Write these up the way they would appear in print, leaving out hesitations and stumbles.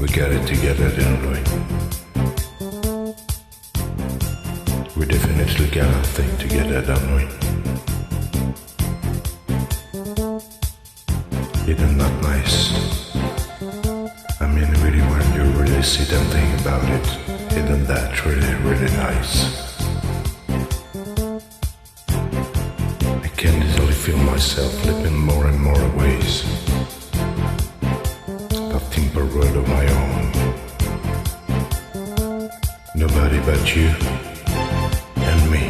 We got it together, didn't we? We definitely got our thing together, don't we? Isn't that nice? I mean, really, when you really sit and think about it, isn't that really, really nice? I can easily feel myself slipping more and more ways. A simple world of my own. Nobody but you and me.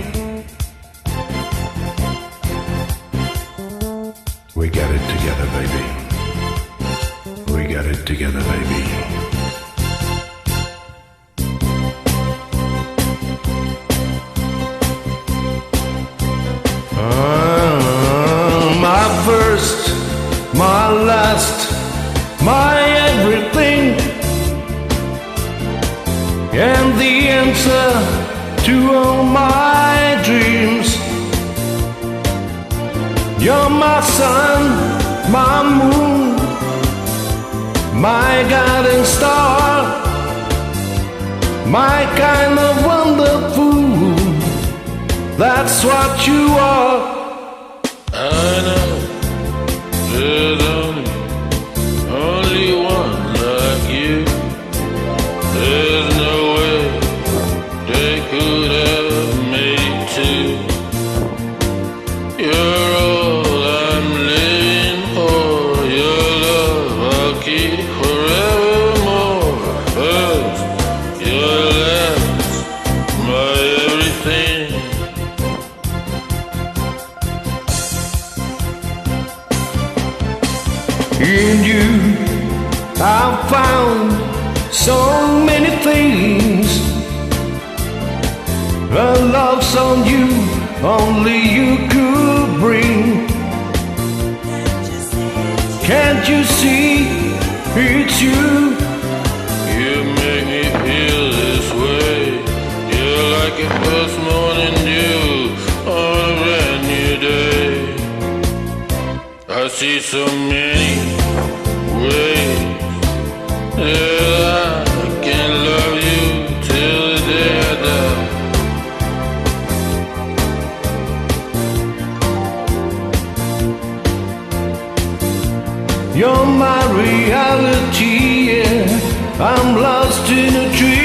We got it together, baby. We got it together, baby. My first, my last, my everything, and the answer to all my dreams. You're my sun, my moon, my guiding star, my kind of wonderful. That's what you are. I know there's only one like you. There's no way they could have made two. You're all I'm living for. Your love I'll keep forevermore. First, your last, my everything. In you, I've found so many things. A love song you, only you could bring. Can't you see it's you? You make me feel this way. You're like a first morning dew on a brand new day. I see so many ways that I can love you till the day I die. You're my reality, yeah. I'm lost in a dream.